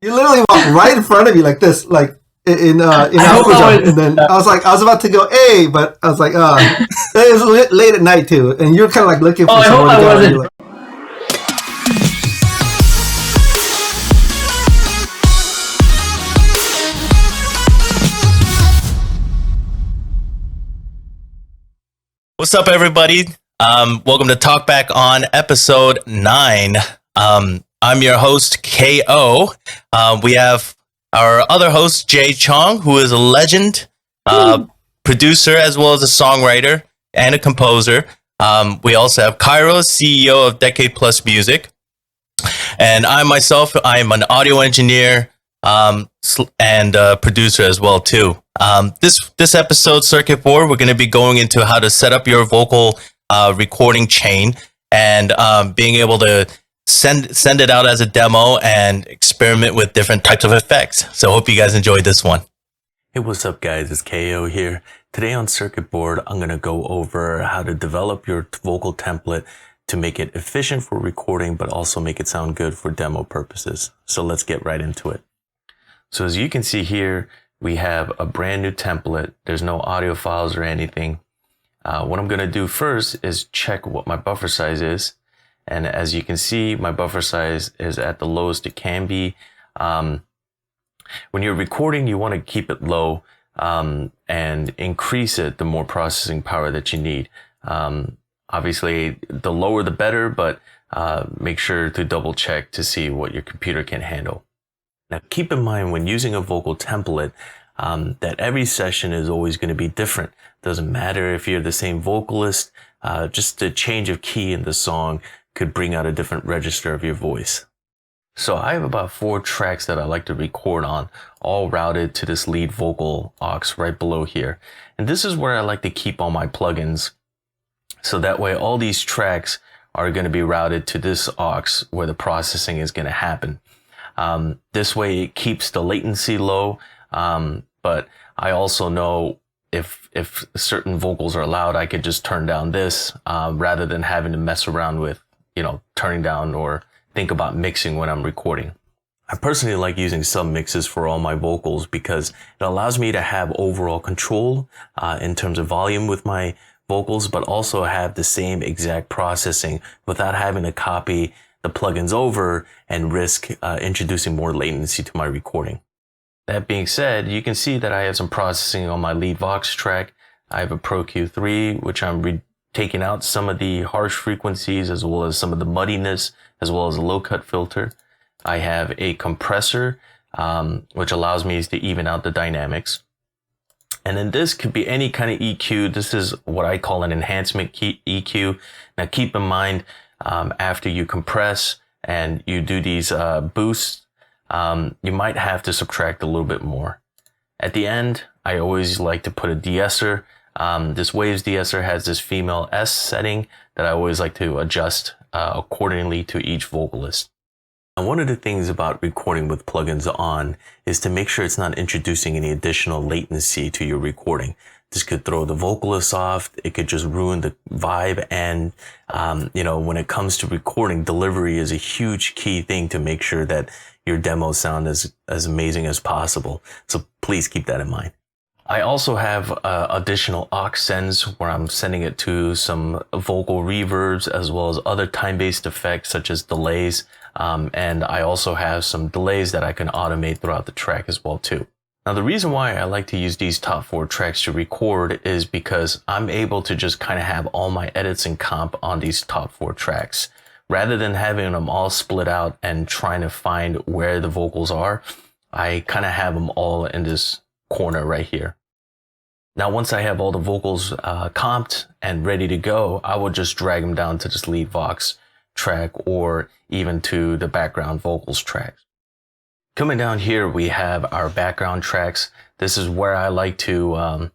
You literally walked right in front of me like this, like in I hope Apple I jump, and then I was about to go A, but I was like, it was late at night too, and you're kind of like looking Oh, for I hope somewhere to I go, and you're wasn't. like, What's up, everybody? Welcome to Talkback on episode 9. I'm your host, KO. We have our other host, Jay Chong, who is a legend, producer, as well as a songwriter and a composer. We also have Kairos, CEO of Decade Plus Music. And I myself, I am an audio engineer and producer as well too. This episode, Circuit Board, we're going to be going into how to set up your vocal recording chain and being able to send it out as a demo and experiment with different types of effects. So hope you guys enjoyed this one. Hey, what's up, guys? It's KO here. Today on Circuit Board, I'm going to go over how to develop your vocal template to make it efficient for recording, but also make it sound good for demo purposes. So let's get right into it. So as you can see here, we have a brand new template. There's no audio files or anything. What I'm going to do first is check what my buffer size is. And as you can see, my buffer size is at the lowest it can be. When you're recording, you want to keep it low and increase it the more processing power that you need. Obviously, the lower the better, but make sure to double check to see what your computer can handle. Now, keep in mind when using a vocal template that every session is always going to be different. Doesn't matter if you're the same vocalist, just the change of key in the song could bring out a different register of your voice. So I have about 4 tracks that I like to record on, all routed to this lead vocal aux right below here. And this is where I like to keep all my plugins. So that way all these tracks are going to be routed to this aux where the processing is going to happen. This way it keeps the latency low, but I also know if certain vocals are loud, I could just turn down this rather than having to mess around with, turning down or think about mixing when I'm recording. I personally like using sub mixes for all my vocals because it allows me to have overall control in terms of volume with my vocals, but also have the same exact processing without having to copy the plugins over and risk introducing more latency to my recording. That being said, you can see that I have some processing on my lead vox track. I have a Pro Q3, which I'm taking out some of the harsh frequencies as well as some of the muddiness, as well as a low cut filter. I have a compressor, which allows me to even out the dynamics. And then this could be any kind of EQ. This is what I call an enhancement EQ. Now keep in mind, after you compress and you do these boosts, you might have to subtract a little bit more. At the end, I always like to put a de-esser. This Waves de-esser has this female S setting that I always like to adjust accordingly to each vocalist. Now, one of the things about recording with plugins on is to make sure it's not introducing any additional latency to your recording. This could throw the vocalist off. It could just ruin the vibe. And, when it comes to recording, delivery is a huge key thing to make sure that your demos sound as amazing as possible. So please keep that in mind. I also have additional aux sends where I'm sending it to some vocal reverbs as well as other time-based effects such as delays. And I also have some delays that I can automate throughout the track as well too. Now, the reason why I like to use these top 4 tracks to record is because I'm able to just kind of have all my edits and comp on these top 4 tracks. Rather than having them all split out and trying to find where the vocals are, I kind of have them all in this corner right here. Now, once I have all the vocals comped and ready to go, I will just drag them down to this lead vox track or even to the background vocals tracks. Coming down here, we have our background tracks. This is where I like to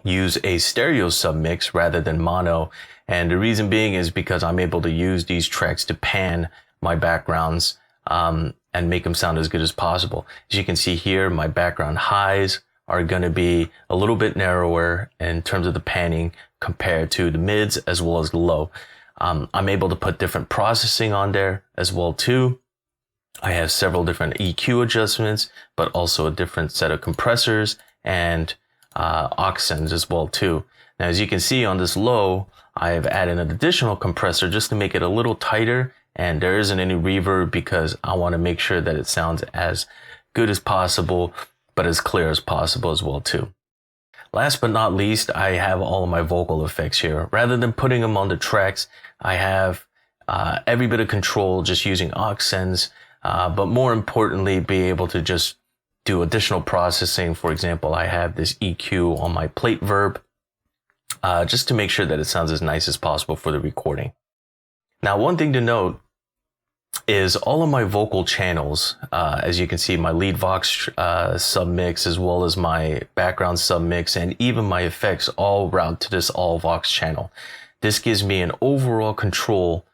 use a stereo submix rather than mono. And the reason being is because I'm able to use these tracks to pan my backgrounds and make them sound as good as possible. As you can see here, my background highs are going to be a little bit narrower in terms of the panning compared to the mids as well as the low. I'm able to put different processing on there as well too. I have several different EQ adjustments, but also a different set of compressors and aux sends as well too. Now, as you can see on this low, I have added an additional compressor just to make it a little tighter, and there isn't any reverb because I want to make sure that it sounds as good as possible, but as clear as possible as well too. Last but not least, I have all of my vocal effects here. Rather than putting them on the tracks, I have every bit of control just using aux sends, but more importantly, be able to just do additional processing. For example, I have this EQ on my plate verb, just to make sure that it sounds as nice as possible for the recording. Now, one thing to note is all of my vocal channels, as you can see, my lead vox submix, as well as my background submix, and even my effects all route to this all vox channel. This gives me an overall control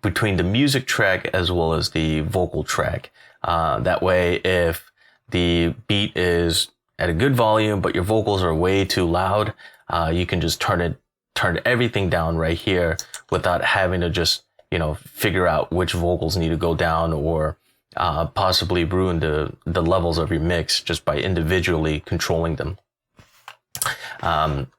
between the music track as well as the vocal track. That way, if the beat is at a good volume, but your vocals are way too loud, you can just turn everything down right here without having to just, figure out which vocals need to go down, or possibly ruin the levels of your mix just by individually controlling them.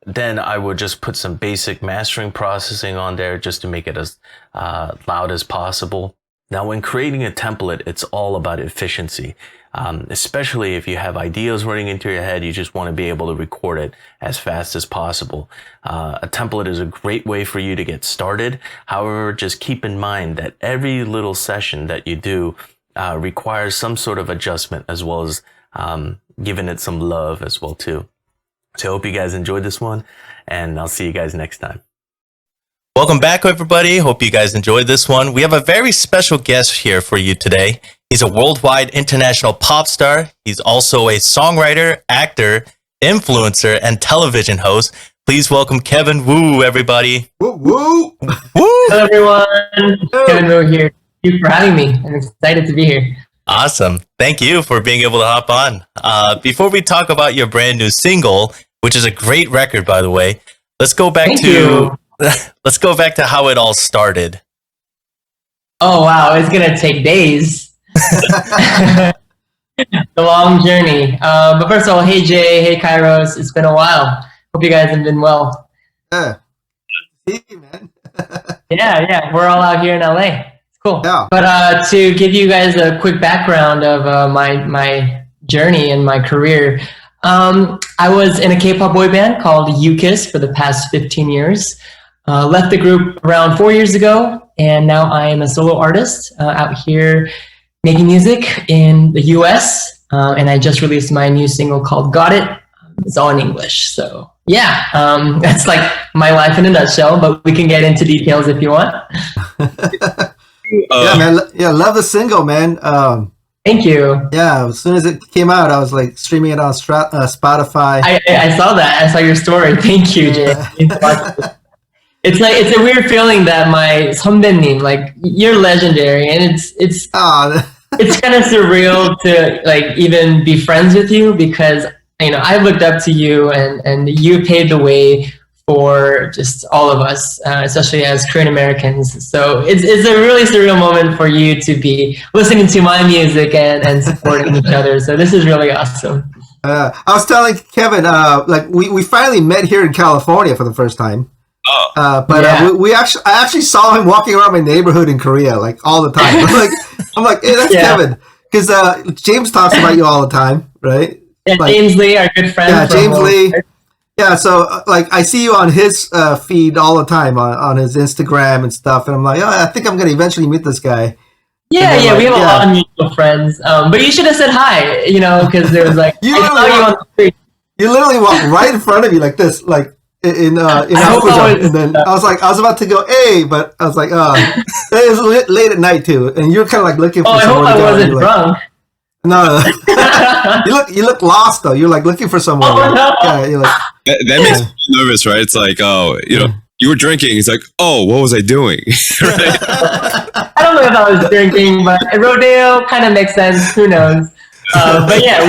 Then I would just put some basic mastering processing on there just to make it as loud as possible. Now, when creating a template, it's all about efficiency. Especially if you have ideas running into your head, you just want to be able to record it as fast as possible. A template is a great way for you to get started. However, just keep in mind that every little session that you do requires some sort of adjustment, as well as giving it some love as well too. So I hope you guys enjoyed this one, and I'll see you guys next time. Welcome back, everybody. Hope you guys enjoyed this one. We have a very special guest here for you today. He's a worldwide international pop star. He's also a songwriter, actor, influencer, and television host. Please welcome Kevin Wu, everybody. Woo, woo. Woo! Hello, everyone. Kevin Wu here. Thank you for having me. I'm excited to be here. Awesome. Thank you for being able to hop on. Before we talk about your brand new single, which is a great record, by the way, let's go back let's go back to how it all started. Oh, wow. It's going to take days. The long journey. But first of all, hey, Jay. Hey, Kairos. It's been a while. Hope you guys have been well. Yeah. See you, man. Yeah. We're all out here in LA. It's cool. Yeah. But to give you guys a quick background of my journey and my career, I was in a K-pop boy band called UKISS for the past 15 years. Left the group around 4 years ago, and now I am a solo artist out here making music in the US. And I just released my new single called Got It. It's all in English. So yeah, that's like my life in a nutshell, but we can get into details if you want. Yeah, man. Yeah, love the single, man. Thank you. Yeah, as soon as it came out, I was like streaming it on Spotify. I saw that. I saw your story. Thank you, Jay. It's a weird feeling that my 선배님, like, you're legendary, and it's kind of surreal to like even be friends with you, because I looked up to you, and you paved the way for just all of us, especially as Korean Americans. So it's a really surreal moment for you to be listening to my music and supporting each other. So this is really awesome. I was telling Kevin, like we finally met here in California for the first time. I actually saw him walking around my neighborhood in Korea like all the time. I'm like, hey, that's Kevin, because James talks about you all the time, right? Yeah, like, James Lee, our good friend. Yeah, James Lee. Yeah, so like I see you on his feed all the time on his Instagram and stuff, and I'm like, I think I'm gonna eventually meet this guy. Yeah, like, we have a lot of mutual friends. But you should have said hi, because there was like you literally walked right in front of me like this, like in and then I was about to go, hey, but I was like, it was late at night too, and you're kind of like looking for. I hope I wasn't drunk. No, you look lost though. You're like looking for someone. Oh, no. Yeah, you're like that makes me nervous, right? It's like, you were drinking. It's like, oh, what was I doing? I don't know if I was drinking, but Rodeo kind of makes sense. Who knows? But yeah,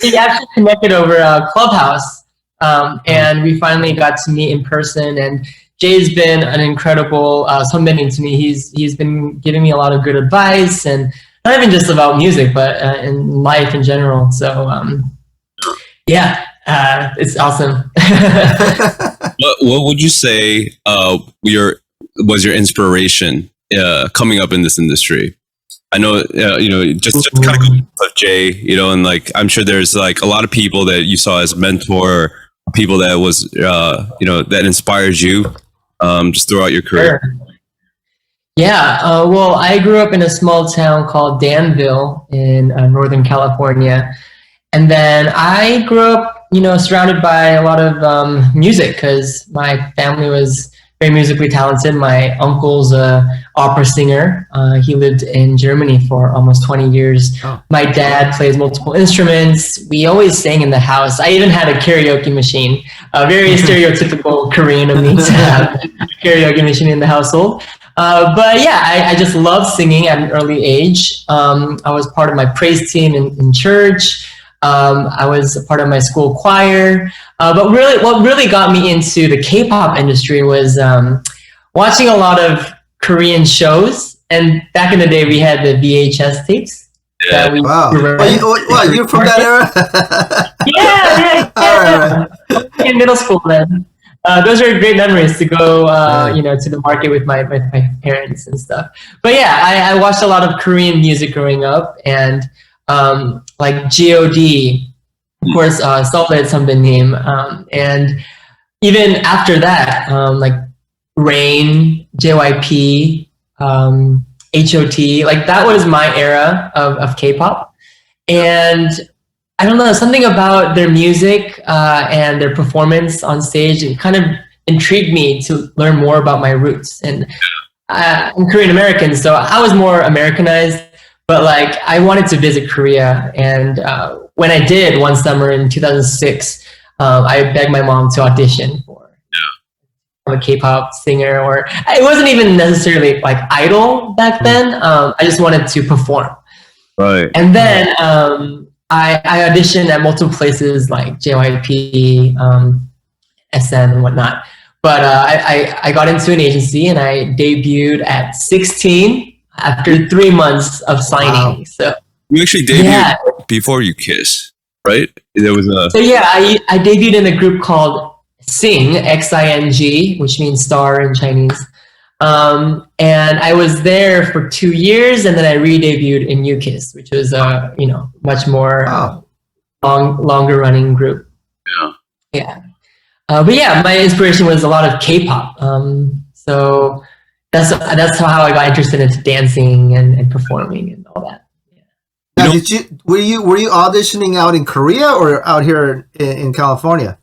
we actually connected over Clubhouse, and we finally got to meet in person. And Jay's been an incredible 선배님 to me. He's been giving me a lot of good advice, and not even just about music, but in life in general. So yeah, it's awesome. What would you say was your inspiration coming up in this industry? I know, just kind of going with Jay, and like, I'm sure there's like a lot of people that you saw as mentor, people that was, that inspires you just throughout your career. Sure. Yeah, well, I grew up in a small town called Danville in Northern California. And then I grew up, surrounded by a lot of music because my family was very musically talented. My uncle's an opera singer. He lived in Germany for almost 20 years. Oh. My dad plays multiple instruments. We always sang in the house. I even had a karaoke machine, a very stereotypical Korean of me to have a karaoke machine in the household. But yeah, I just loved singing at an early age. I was part of my praise team in church. I was a part of my school choir. But really, what really got me into the K-pop industry was watching a lot of Korean shows. And back in the day, we had the VHS tapes. Yeah. Wow. You're from that era? Yeah. All right. In middle school then. Those are great memories to go, to the market with my parents and stuff. But yeah, I watched a lot of Korean music growing up, and like G.O.D, of course, Solid 선배님, and even after that, like Rain, JYP, H.O.T, like that was my era of K-pop, and I don't know, something about their music and their performance on stage, it kind of intrigued me to learn more about my roots. And I'm Korean American, so I was more Americanized, but like I wanted to visit Korea. And when I did one summer in 2006, I begged my mom to audition for a K-pop singer, or it wasn't even necessarily like idol back then. I just wanted to perform. Right. And then I auditioned at multiple places like JYP, SM, and whatnot. But I got into an agency and I debuted at 16 after 3 months of signing. Wow. So you actually debuted before you Kiss, right? There was a. So yeah, I debuted in a group called Sing, Xing, which means star in Chinese. And I was there for 2 years, and then I re-debuted in UKISS, which was much more longer running group. Yeah. But yeah, my inspiration was a lot of K-pop. So that's how I got interested into dancing and performing and all that. Yeah. Now, were you auditioning out in Korea or out here in California?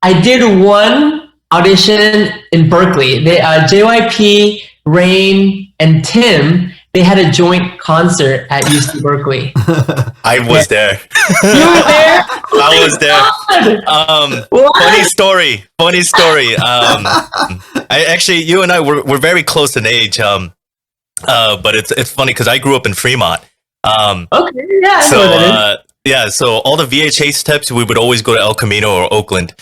I did one audition in Berkeley. JYP, Rain, and Tim, they had a joint concert at UC Berkeley. I was there. You were there? I was there. Funny story. I actually, you and I we're very close in age. But it's funny because I grew up in Fremont. Okay, yeah. So all the VHS tapes, we would always go to El Camino or Oakland.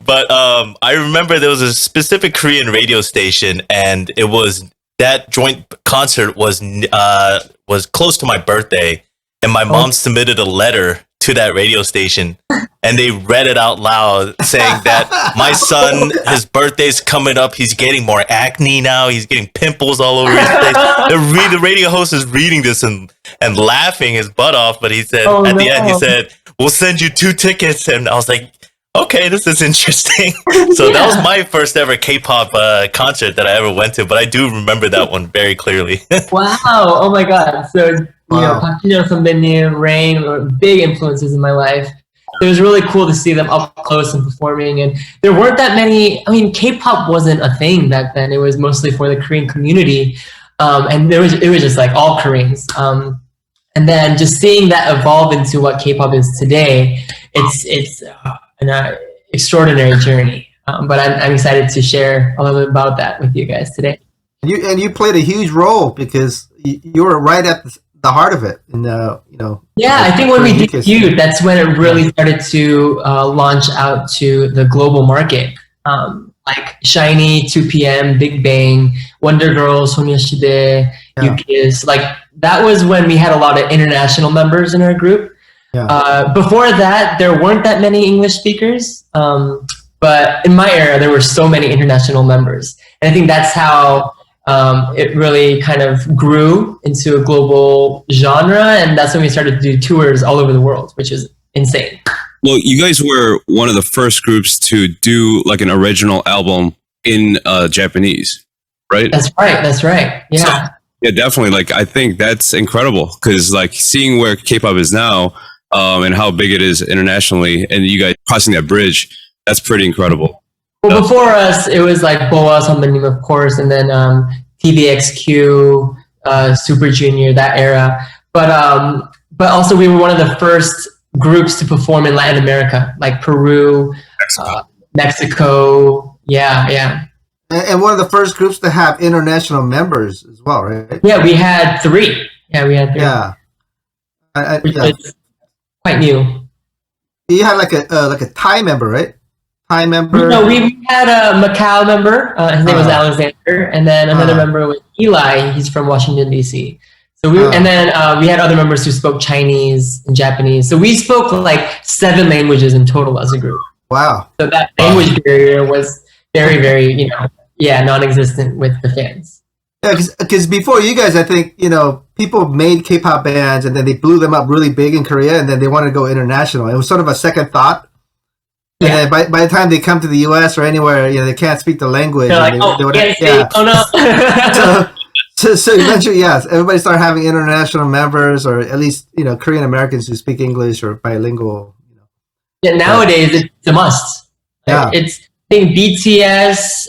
But I remember there was a specific Korean radio station, and it was that joint concert was close to my birthday, and my mom submitted a letter to that radio station, and they read it out loud saying that my son, his birthday's coming up, he's getting more acne now, he's getting pimples all over his face. The radio host is reading this and laughing his butt off, but he said the end, he said, "We'll send you 2 tickets," and I was like, okay, this is interesting. So that was my first ever K-pop concert that I ever went to, but I do remember that one very clearly. Wow! Oh my God! So Park 선배님, Rain were big influences in my life. It was really cool to see them up close and performing, and there weren't that many. I mean, K-pop wasn't a thing back then. It was mostly for the Korean community, and it was just like all Koreans. And then just seeing that evolve into what K-pop is today, it's an extraordinary journey. But I'm excited to share a little bit about that with you guys today. You played a huge role because you were right at the heart of it. And yeah, I think when we debuted, that's when it really started to launch out to the global market. Like Shiny, 2PM, Big Bang, Wonder Girls, Soonyashide, Yukis. Like that was when we had a lot of international members in our group. Yeah. Before that, there weren't that many English speakers. But in my era, there were so many international members. And I think that's how it really kind of grew into a global genre. And that's when we started to do tours all over the world, which is insane. Well, you guys were one of the first groups to do like an original album in Japanese, right? That's right. Yeah. So, yeah, definitely. Like, I think that's incredible because like seeing where K-pop is now and how big it is internationally and you guys crossing that bridge, that's pretty incredible. Well, before us, it was like Boa Sambanim, of course, and then TVXQ, Super Junior, that era. But also we were one of the first groups to perform in Latin America, like Peru, Mexico. Yeah. And one of the first groups to have international members as well, right? Yeah, we had 3. Yeah. Which is quite new. You had like a Thai member, right? Thai member. No, we had a Macau member. His name was Alexander, and then another member was Eli. He's from Washington D.C. So and then we had other members who spoke Chinese and Japanese. So we spoke like 7 languages in total as a group. Wow. So that language barrier was very, very, non-existent with the fans. Yeah, because before you guys, I think, people made K-pop bands and then they blew them up really big in Korea and then they wanted to go international. It was sort of a second thought. And then by the time they come to the U.S. or anywhere, they can't speak the language. They're like, oh no. So eventually, yes, everybody started having international members, or at least Korean Americans who speak English or bilingual. Yeah, nowadays it's a must. Yeah, I think BTS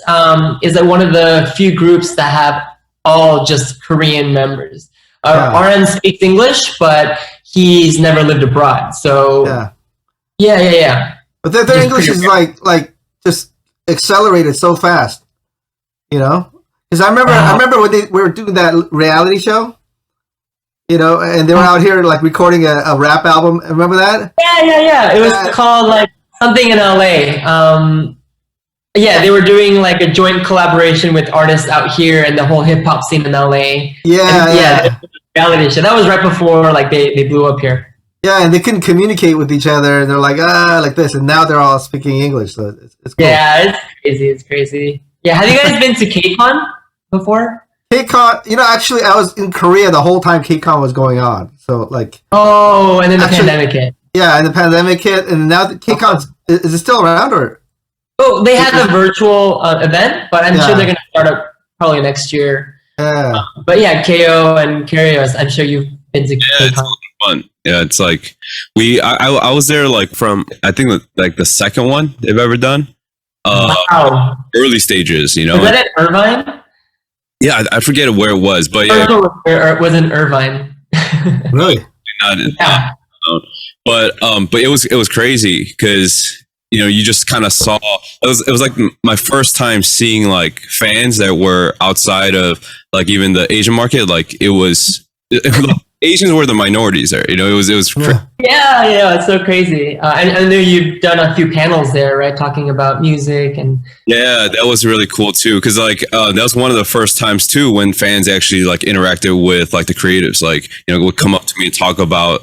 is one of the few groups that have all just Korean members. RM speaks English, but he's never lived abroad. So yeah. But their English is like just accelerated so fast, Because I remember when we were doing that reality show, and they were out here like recording a rap album. Remember that? Yeah. It was called like something in LA. They were doing like a joint collaboration with artists out here and the whole hip hop scene in LA. Yeah. Reality show. That was right before like they blew up here. Yeah, and they couldn't communicate with each other. And they're like like this, and now they're all speaking English. So it's cool. Yeah, it's crazy. Yeah, have you guys been to KCON before? KCON, actually, I was in Korea the whole time KCON was going on. So like. Oh, and then the pandemic hit. Yeah, and the pandemic hit, and now the KCON is it still around or? Oh, they had a virtual event, but I'm sure they're going to start up probably next year. Yeah. But yeah, KO and KAIROS, I'm sure you've been to KCON. It's fun. Yeah, it's like I was there like from I think like the second one they've ever done. Wow. Early stages, Was that at Irvine? Yeah, I forget where it was, but it was in Irvine. Really? But it was crazy because you just kind of saw it was like my first time seeing like fans that were outside of like even the Asian market. Like it was Asians were the minorities there. It was yeah, it's so crazy. I know you've done a few panels there, right? Talking about music and that was really cool too. Cause like, that was one of the first times too, when fans actually like interacted with like the creatives, like, would come up to me and talk about,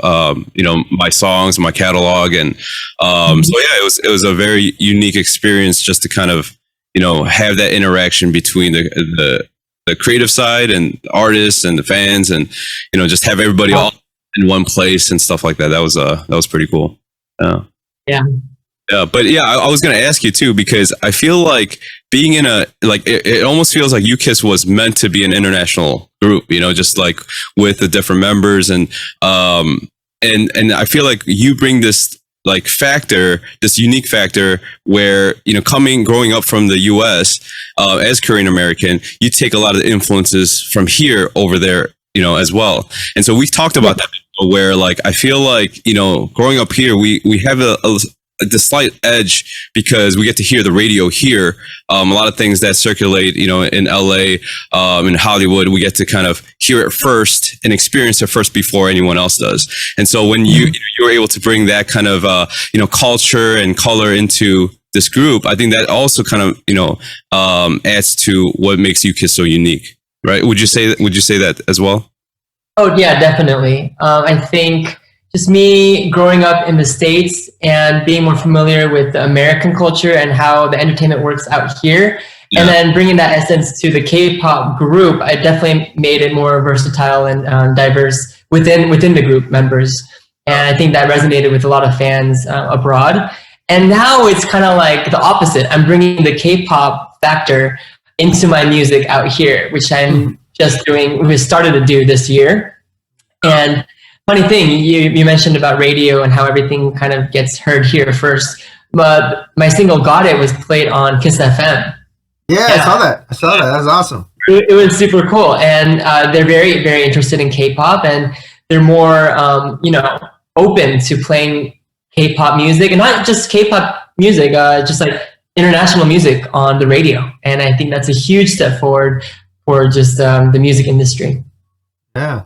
my songs, my catalog. And, so yeah, it was a very unique experience just to kind of, have that interaction between the creative side and the artists and the fans and just have everybody all in one place and stuff like that. That was pretty cool. Yeah, but yeah, I was gonna ask you too, because I feel like being in it almost feels like UKISS was meant to be an international group, just like with the different members and I feel like you bring this like this unique factor where, growing up from the US, as Korean American, you take a lot of the influences from here over there, as well. And so we've talked about that where like, I feel like, growing up here, we have the slight edge because we get to hear the radio here. A lot of things that circulate, in LA, in Hollywood, we get to kind of hear it first and experience it first before anyone else does. And so when you're able to bring that kind of, culture and color into this group, I think that also kind of, adds to what makes UKISS so unique, right? Would you say that as well? Oh yeah, definitely. I think just me growing up in the States and being more familiar with the American culture and how the entertainment works out here, and then bringing that essence to the K-pop group, I definitely made it more versatile and diverse within the group members. And I think that resonated with a lot of fans abroad. And now it's kind of like the opposite. I'm bringing the K-pop factor into my music out here, which I'm we started to do this year. And funny thing, you mentioned about radio and how everything kind of gets heard here first. But my single "Got It" was played on KISS FM. Yeah, I saw that. That was awesome. It was super cool, and they're very, very interested in K-pop, and they're more, open to playing K-pop music, and not just K-pop music, just like international music on the radio. And I think that's a huge step forward for just the music industry. Yeah.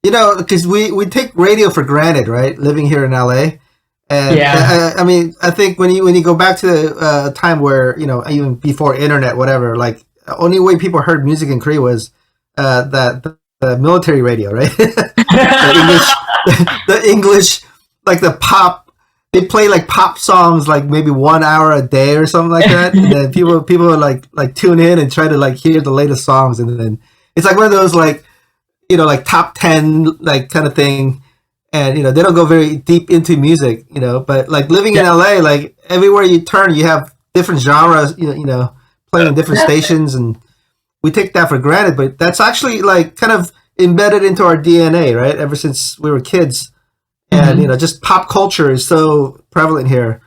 Because we take radio for granted, right? Living here in LA. And I think when you go back to the time where, even before internet, whatever, like the only way people heard music in Korea was the military radio, right? the English, like the pop. They play like pop songs, like maybe 1 hour a day or something like that. And then people would like tune in and try to like hear the latest songs. And then it's like one of those like top 10 like kind of thing. And they don't go very deep into music, but like living in LA, like everywhere you turn, you have different genres, playing in different stations, and we take that for granted. But that's actually like kind of embedded into our DNA, right? Ever since we were kids. And just pop culture is so prevalent here,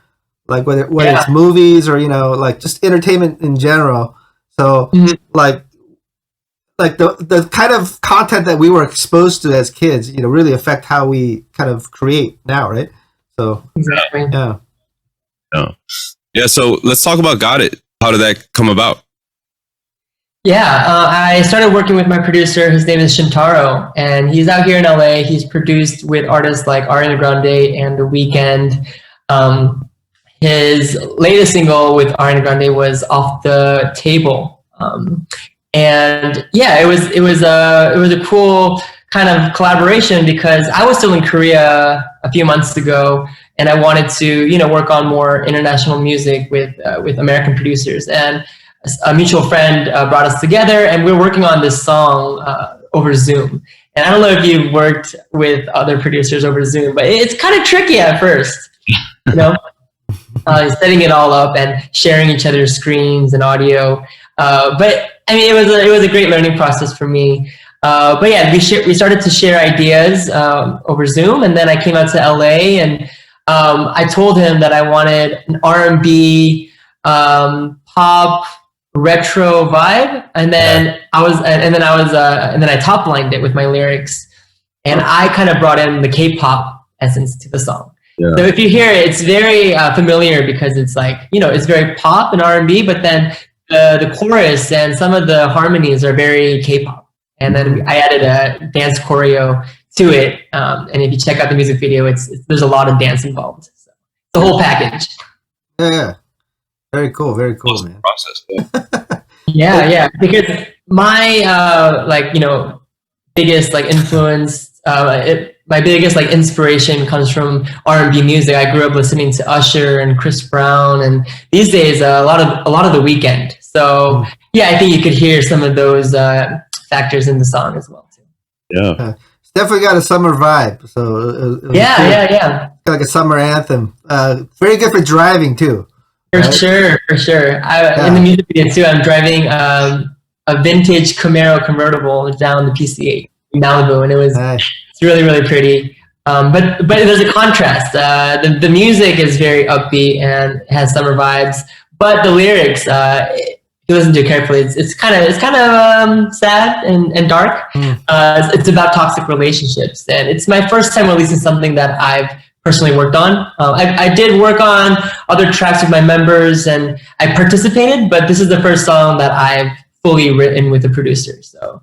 like whether it's movies or like just entertainment in general. So like the kind of content that we were exposed to as kids, really affect how we kind of create now, right? So exactly. Yeah. So let's talk about "Got It." How did that come about? Yeah, I started working with my producer. His name is Shintaro, and he's out here in LA. He's produced with artists like Ariana Grande and The Weeknd. His latest single with Ariana Grande was "Off the Table," and yeah, it was a cool kind of collaboration because I was still in Korea a few months ago, and I wanted to work on more international music with American producers. And a mutual friend brought us together, and we're working on this song over Zoom. And I don't know if you've worked with other producers over Zoom, but it's kind of tricky at first, setting it all up and sharing each other's screens and audio. But I mean, it was a great learning process for me. But yeah, we started to share ideas over Zoom, and then I came out to LA, and I told him that I wanted an R&B, pop, retro vibe, and then I top lined it with my lyrics, and I kind of brought in the K-pop essence to the song. Yeah. So if you hear it, it's very familiar because it's like it's very pop and R&B, but then the chorus and some of the harmonies are very K-pop, and then I added a dance choreo to it. And if you check out the music video, there's a lot of dance involved. So the whole package. Yeah. Very cool, man. Process. Yeah. Because my biggest influence, my biggest inspiration comes from R&B music. I grew up listening to Usher and Chris Brown, and these days a lot of The Weeknd. So yeah, I think you could hear some of those factors in the song as well too. Yeah. It's definitely got a summer vibe. So yeah. Like a summer anthem. Very good for driving too. For sure. In the music video too, I'm driving a vintage Camaro convertible down the PCH in Malibu, and it's really, really pretty. But there's a contrast. The music is very upbeat and has summer vibes, but the lyrics, if you listen to it carefully, it's kind of sad and dark. It's about toxic relationships, and it's my first time releasing something that I've personally worked on. I did work on other tracks with my members, and I participated, but this is the first song that I've fully written with a producer. So,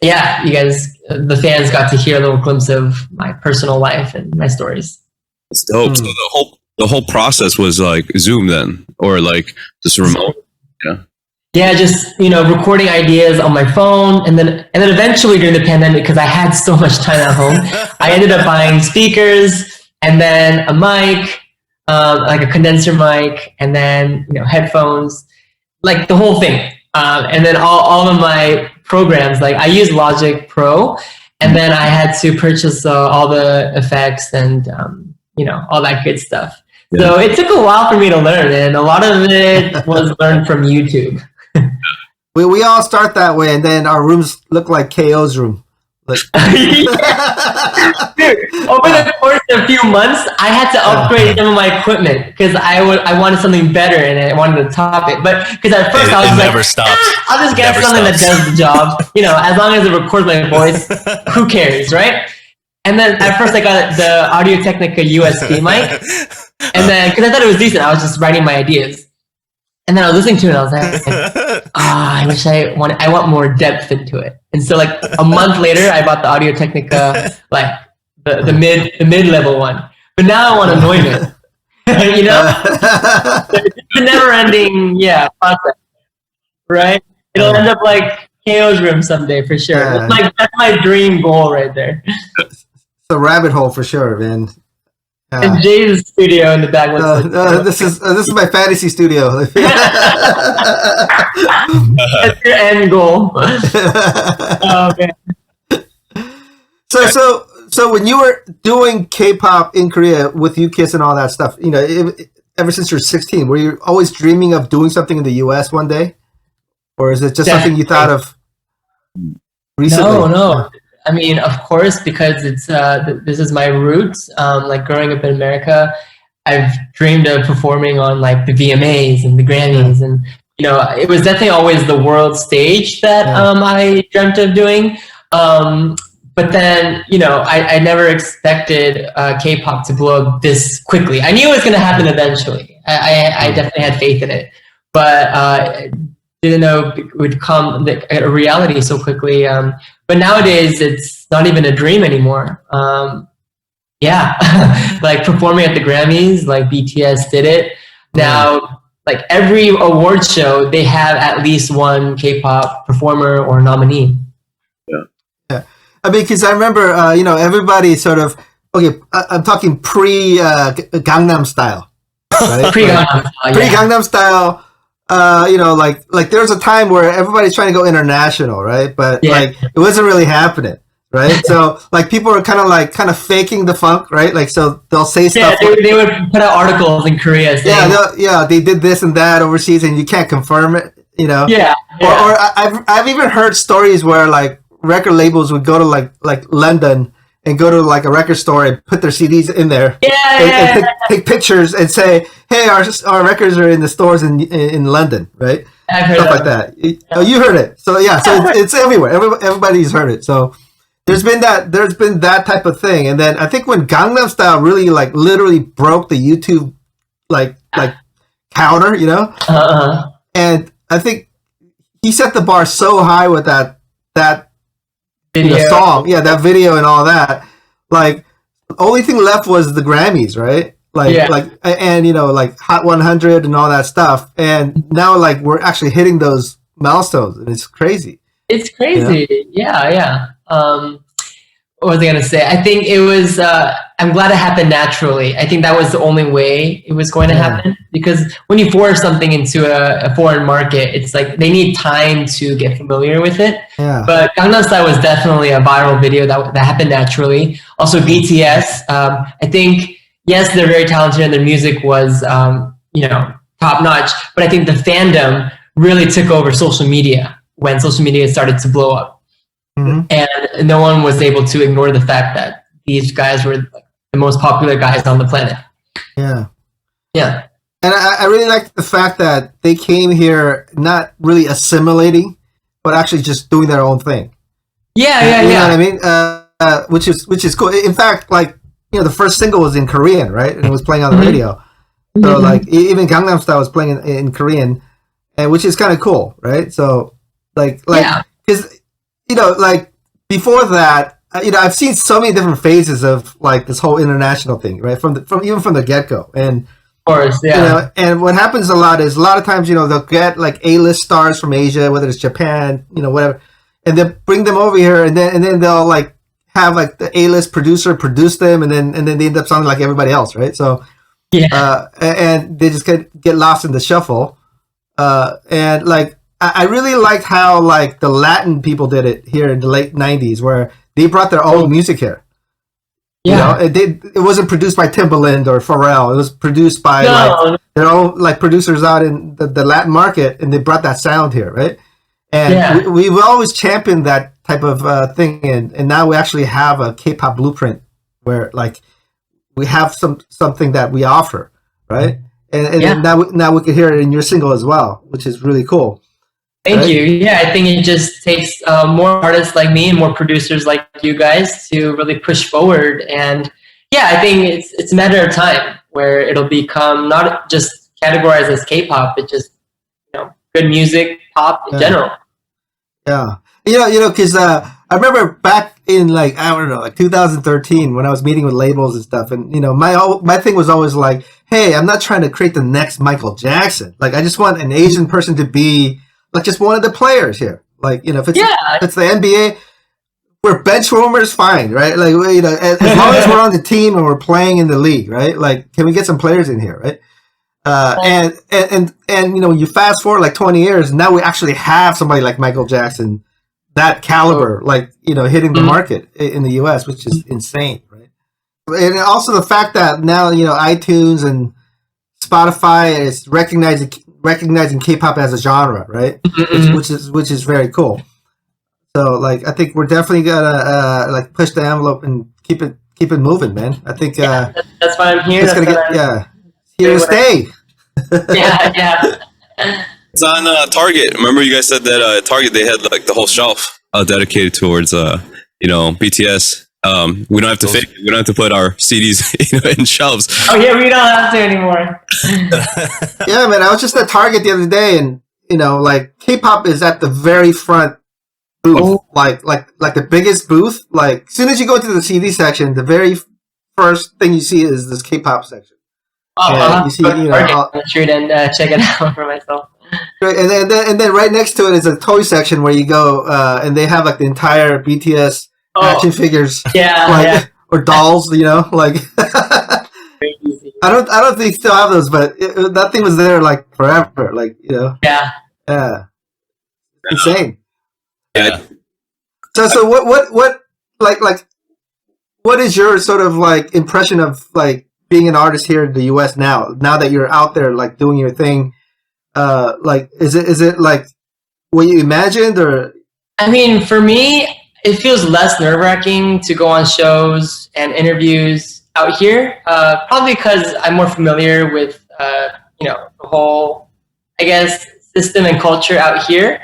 yeah, you guys, the fans got to hear a little glimpse of my personal life and my stories. It's dope. So the whole process was like Zoom then, or like just remote. Yeah. Yeah, just recording ideas on my phone, and then eventually during the pandemic, because I had so much time at home, I ended up buying speakers and then a mic, like a condenser mic, and then headphones, like the whole thing. And then all of my programs, like I use Logic Pro, and then I had to purchase all the effects and all that good stuff. Yeah. So it took a while for me to learn, and a lot of it was learned from YouTube. We all start that way, and then our rooms look like KO's room. Like Dude, over the course of a few months, I had to upgrade some of my equipment because I wanted something better and I wanted to top it. But because at first I was never stops. I'll just get something that does the job. As long as it records my voice, who cares, right? And then at first I got the Audio-Technica USB mic, and then because I thought it was decent, I was just writing my ideas. And then I was listening to it, and I was like, I wish I want more depth into it. And so like a month later, I bought the Audio-Technica, like the mid-level one. But now I want anointment. It's a never-ending, process, right? It'll end up like KO's room someday for sure. Yeah. That's my dream goal right there. It's a rabbit hole for sure, man. And Jay's studio in the back. This is my fantasy studio. That's your end goal. Oh man. So when you were doing K-pop in Korea with UKISS and all that stuff, ever since you're 16, were you always dreaming of doing something in the US one day, or is it just something you thought of recently? No. I mean, of course, because it's this is my roots. Like growing up in America, I've dreamed of performing on like the VMAs and the Grammys, and it was definitely always the world stage that I dreamt of doing. But then, I never expected K-pop to blow up this quickly. I knew it was going to happen eventually. I definitely had faith in it, but didn't know it would come a reality so quickly. But nowadays, it's not even a dream anymore. Like performing at the Grammys, like BTS did it. Now, like every award show, they have at least one K-pop performer or nominee. Yeah. I mean, because I remember, everybody sort of, I'm talking pre-Gangnam Style, right? Pre-Gangnam Style. Like there was a time where everybody's trying to go international, right? But like it wasn't really happening, right? So like people are kind of faking the funk, right? Like so they'll say stuff. Yeah, they would put out articles in Korea saying, they did this and that overseas, and you can't confirm it, Or I've even heard stories where like record labels would go to like London and go to like a record store and put their CDs in there, and take pictures and say, "Hey, our records are in the stores in London," right? I've heard stuff like that. You heard it, so it's everywhere. Everybody's heard it. So there's been that type of thing, and then I think when Gangnam Style really like literally broke the YouTube like counter, and I think he set the bar so high with that song, that video and all that. Like, the only thing left was the Grammys, right? Like Hot 100 and all that stuff. And now, like, we're actually hitting those milestones, and it's crazy. It's crazy, yeah. What was I gonna say? I think it was. I'm glad it happened naturally. I think that was the only way it was going to happen, because when you force something into a foreign market, it's like they need time to get familiar with it. Yeah. But Gangnam Style was definitely a viral video that happened naturally. Also, BTS. I think yes, they're very talented and their music was top notch. But I think the fandom really took over social media when social media started to blow up. Mm-hmm. And no one was able to ignore the fact that these guys were the most popular guys on the planet. Yeah. Yeah. And I really liked the fact that they came here not really assimilating, but actually just doing their own thing. Yeah. You know what I mean? Which is cool. In fact, like the first single was in Korean, right? And it was playing on the radio. So like even Gangnam Style was playing in Korean, and which is kind of cool, right? So like because like before that, I've seen so many different phases of like this whole international thing, right? From even from the get go, and Of course, yeah. and what happens a lot of times they'll get like A-list stars from Asia, whether it's Japan, whatever, and then bring them over here, and then they'll like have like the A-list producer produce them, and then they end up sounding like everybody else, right? So. Yeah. And they just get lost in the shuffle. And like I really liked how like the Latin people did it here in the late '90s, where they brought their own music here. Yeah. It wasn't produced by Timbaland or Pharrell. It was produced by like their own like producers out in the Latin market, and they brought that sound here, right? And we've always championed that type of thing, and now we actually have a K-pop blueprint where like. We have something that we offer, right? And now we can hear it in your single as well, which is really cool. Thank you. Yeah, I think it just takes more artists like me and more producers like you guys to really push forward. And yeah, I think it's a matter of time where it'll become not just categorized as K-pop, but just good music, pop in general. Yeah, because I remember back in like 2013 when I was meeting with labels and stuff, and my thing was always like, hey, I'm not trying to create the next Michael Jackson. Like I just want an Asian person to be like just one of the players here. Like if it's the NBA, we're bench warmers, fine, right? Like as long as we're on the team and we're playing in the league, right? Like can we get some players in here, right? And when you fast forward like 20 years, now we actually have somebody like Michael Jackson, that caliber, like hitting the market in the U.S., which is insane, right? And also the fact that now iTunes and Spotify is recognizing K-pop as a genre, right? Which is very cool. So like I think we're definitely gonna like push the envelope and keep it moving, man. I think that's why I'm here. It's gonna here to stay. Yeah. It's on Target. Remember, you guys said that Target they had like the whole shelf dedicated towards BTS. We don't have to fake it. We don't have to put our CDs in shelves. Oh yeah, we don't have to anymore. Yeah, man. I was just at Target the other day, and like K-pop is at the very front booth, like the biggest booth. Like as soon as you go to the CD section, the very first thing you see is this K-pop section. I'll you see, on the street and check it out for myself. Right, and then right next to it is a toy section where you go, and they have like the entire BTS action figures, or dolls, like. I don't think still have those, but that thing was there like forever, like insane. Yeah. So what what is your sort of like impression of like being an artist here in the U.S. now that you're out there like doing your thing? Like is it like what you imagined, or? I mean, for me, it feels less nerve-wracking to go on shows and interviews out here, probably because I'm more familiar with the whole, I guess, system and culture out here.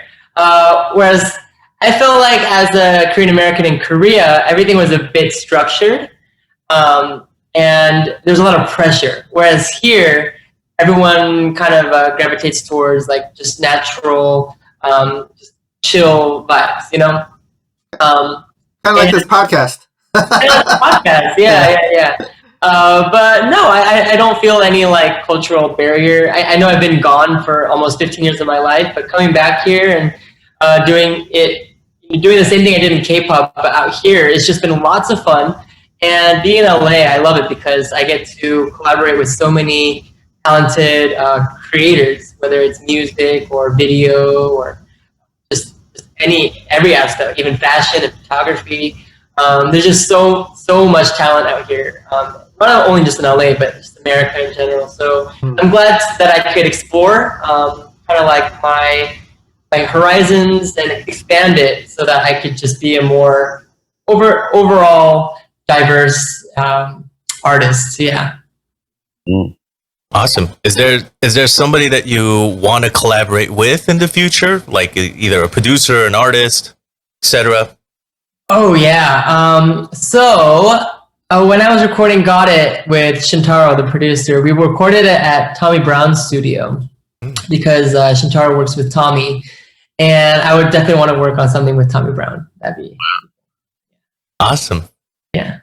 Whereas I felt like as a Korean American in Korea, everything was a bit structured, and there's a lot of pressure. Whereas here, everyone kind of gravitates towards like just natural, just chill vibes, kind of like this podcast. Yeah. But no, I don't feel any like cultural barrier. I know I've been gone for almost 15 years of my life, but coming back here and doing the same thing I did in K-pop, but out here, it's just been lots of fun. And being in LA, I love it because I get to collaborate with so many talented creators, whether it's music or video or just every aspect, even fashion and photography. There's just so much talent out here, not only just in LA, but just America in general. So I'm glad that I could explore kind of like my horizons and expand it so that I could just be a more overall diverse artist. Yeah. Awesome. Is there somebody that you want to collaborate with in the future, like either a producer, an artist, etc.? Oh yeah. So When I was recording Got It with Shintaro, the producer, we recorded it at Tommy Brown's studio because Shintaro works with Tommy, and I would definitely want to work on something with Tommy Brown. That'd be awesome. Yeah.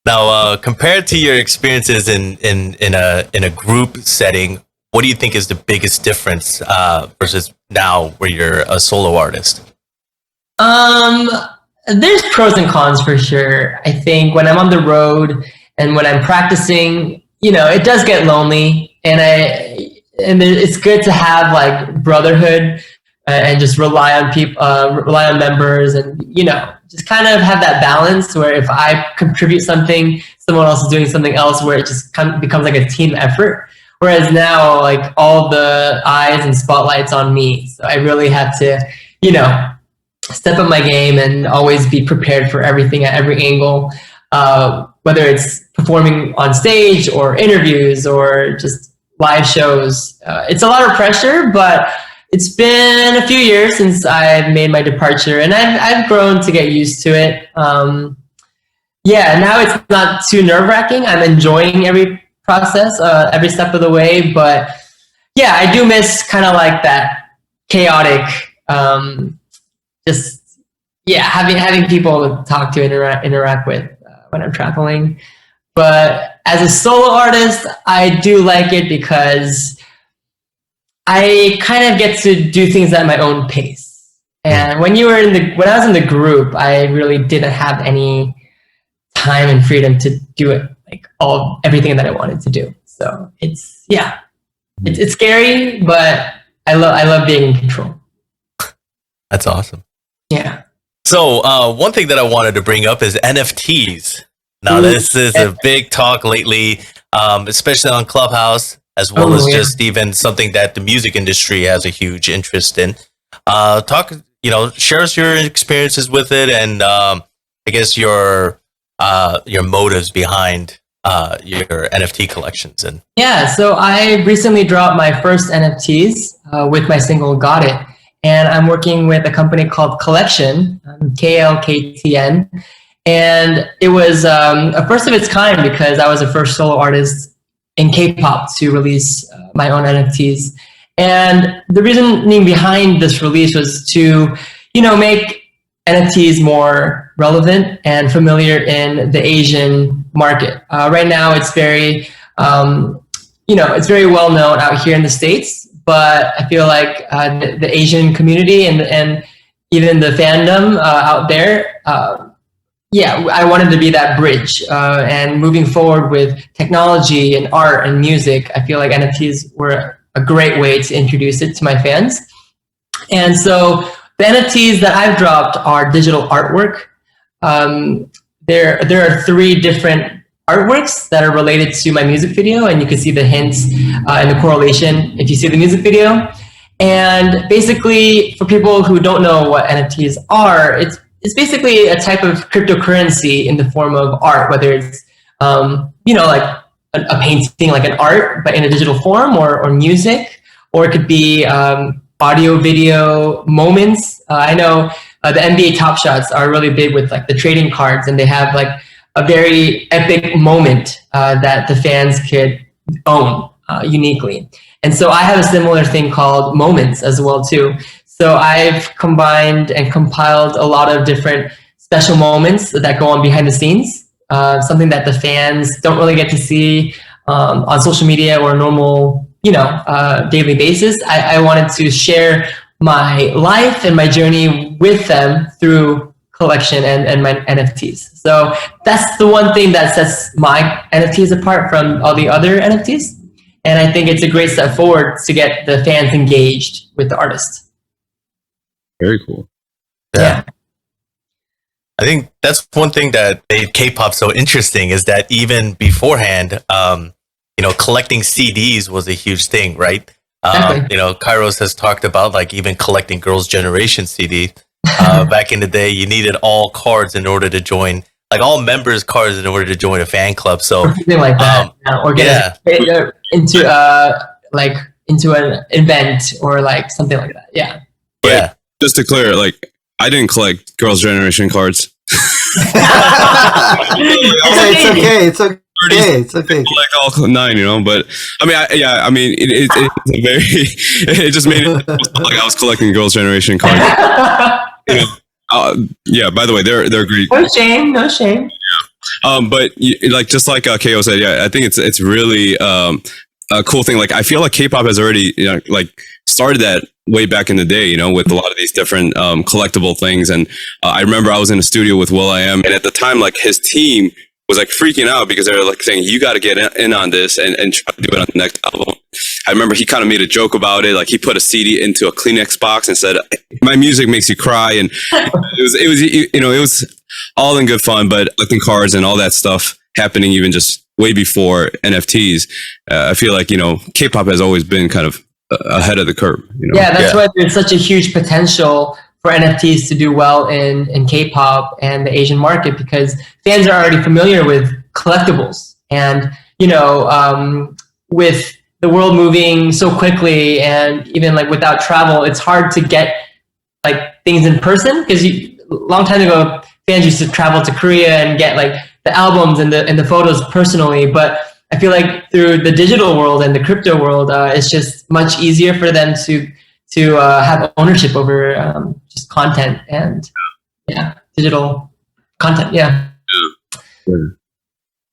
Now, compared to your experiences in a group setting, what do you think is the biggest difference versus now where you're a solo artist? There's pros and cons for sure. I think when I'm on the road and when I'm practicing, it does get lonely, and it's good to have like brotherhood and just rely on people, rely on members, and just kind of have that balance where if I contribute something, someone else is doing something else, where it just becomes like a team effort. Whereas now, like all the eyes and spotlights on me, so I really have to, step up my game and always be prepared for everything at every angle, whether it's performing on stage or interviews or just live shows. It's a lot of pressure, but it's been a few years since I've made my departure, and I've grown to get used to it. Now it's not too nerve-wracking. I'm enjoying every process, every step of the way, but yeah, I do miss kind of like that chaotic, having people to talk to, interact with when I'm traveling. But as a solo artist, I do like it because I kind of get to do things at my own pace. And when I was in the group, I really didn't have any time and freedom to do it, like everything that I wanted to do. So it's scary, but I love being in control. That's awesome. Yeah. So one thing that I wanted to bring up is NFTs. Now, this is a big talk lately, especially on Clubhouse, as well as just even something that the music industry has a huge interest in. Share us your experiences with it, and I guess your motives behind your NFT collections. And so I recently dropped my first NFTs with my single "Got It." And I'm working with a company called Collection, KLKTN. And it was a first of its kind because I was the first solo artist in K-pop to release my own NFTs. And the reasoning behind this release was to, make NFTs more relevant and familiar in the Asian market. Right now, it's very, it's very well known out here in the States. But I feel like the Asian community and even the fandom out there, I wanted to be that bridge. And moving forward with technology and art and music, I feel like NFTs were a great way to introduce it to my fans. And so the NFTs that I've dropped are digital artwork. There are 3 different artworks that are related to my music video, and you can see the hints and the correlation if you see the music video. And basically, for people who don't know what NFTs are, it's basically a type of cryptocurrency in the form of art, whether it's like a painting, like an art, but in a digital form, or music, or it could be audio, video moments. I know the NBA Top Shots are really big with like the trading cards, and they have like a very epic moment that the fans could own uniquely. And so I have a similar thing called moments as well too. So I've combined and compiled a lot of different special moments that go on behind the scenes, something that the fans don't really get to see on social media or normal, daily basis. I wanted to share my life and my journey with them through Collection and my NFTs. So that's the one thing that sets my NFTs apart from all the other NFTs. And I think it's a great step forward to get the fans engaged with the artist. Very cool. Yeah. I think that's one thing that made K-pop so interesting, is that even beforehand, collecting CDs was a huge thing, right? Exactly. Kairos has talked about like even collecting Girls' Generation CD. Back in the day, you needed all cards in order to join, like all members' cards in order to join a fan club. So or something like that, or get into an event or like something like that. Yeah. Yeah. Just to clear, like I didn't collect Girls' Generation cards. It's okay. It's okay. It's okay. Like all 9, you know. But I mean, it's a very. It just made it like I was collecting Girls' Generation cards. You know, yeah. By the way, they're great. No shame. No shame. But like just like KO said, yeah, I think it's really a cool thing. Like I feel like K-pop has already like started that way back in the day, you know, with a lot of these different collectible things. And I remember I was in a studio with will.i.am, and at the time, like his team was like freaking out because they were like saying, "You got to get in on this and try to do it on the next album." I remember he kind of made a joke about it. Like he put a CD into a Kleenex box and said, "My music makes you cry," and it was all in good fun. But collecting cards and all that stuff happening even just way before NFTs, I feel like K-pop has always been kind of ahead of the curve. Yeah, that's why there's such a huge potential for NFTs to do well in K-pop and the Asian market, because fans are already familiar with collectibles, and with the world moving so quickly, and even like without travel, it's hard to get like things in person, because long time ago fans used to travel to Korea and get like the albums and the photos personally. But I feel like through the digital world and the crypto world, it's just much easier for them to have ownership over just content and digital content. Yeah,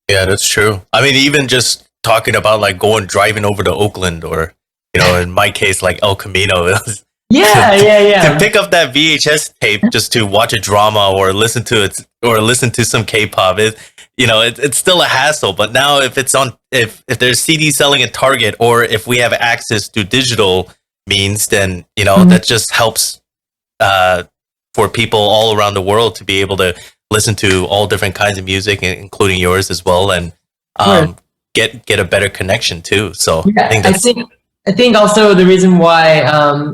that's true. I mean, even just talking about like driving over to Oakland, or in my case, like El Camino. To pick up that VHS tape just to watch a drama or listen to some K-pop, it's still a hassle. But now if there's CD selling at Target, or if we have access to digital means, then that just helps for people all around the world to be able to listen to all different kinds of music, including yours as well, and get a better connection too. So I think also the reason why